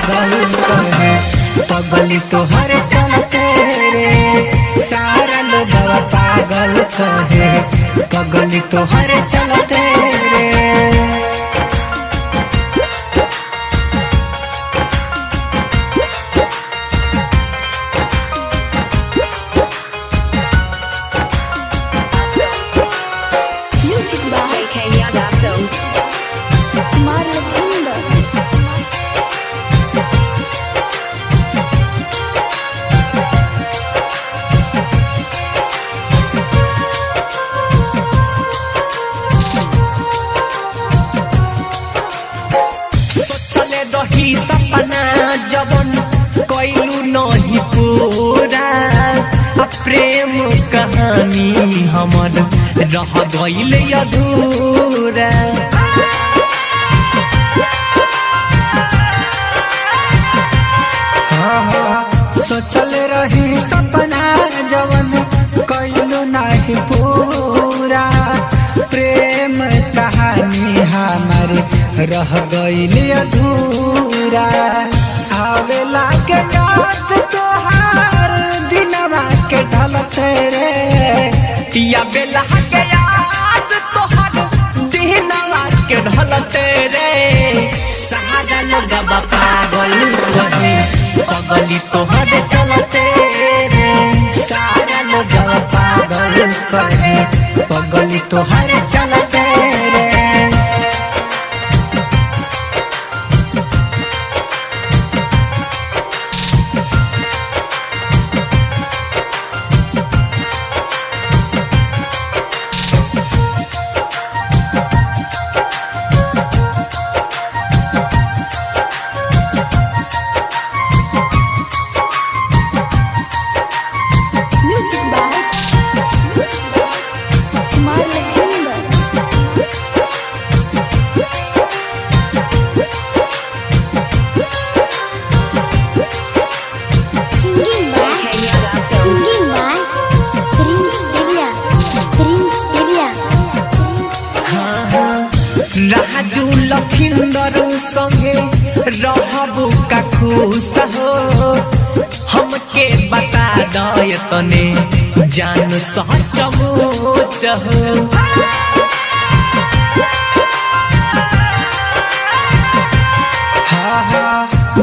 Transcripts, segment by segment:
पागल कहे पगली तोहर चलते रे सारा लोग पागल कहे पगली तोहर चलते रे। दही सपना जवन कैलू नहीं पूरा प्रेम कहानी हमर रह गइल अधूरा। सोचल रही सपना जवन कैलू नहीं पूरा प्रेम कहानी हमर रह गइल अधूरा। आवेला के याद तोहार दिनवा के ढलते रे या बेला के याद तोहार दिनवा के ढलते रे सारा लोगवा पागल कहे पगली तोहर चलते रे सारा लोगवा पागल कहे पगली तोहर चलते रे। राजू लखिंदर संगे रहबू का खुश हो हमके बता दय तने जान सचमुच हो।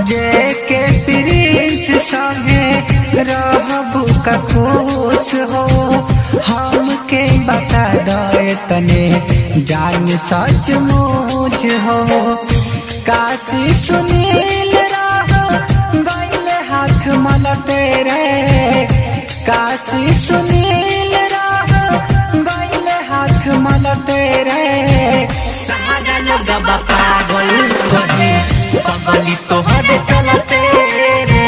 जे के प्रिंस संगे रहबू का खुश हो हमके बता दय तने जान सचमुच हो। काशी सुनील रहो गइले हाथ मलते रे काशी सुनील रहो गइले हाथ मलते रे सारा लोगवा पागल कहे पगली तोहर चलते रे।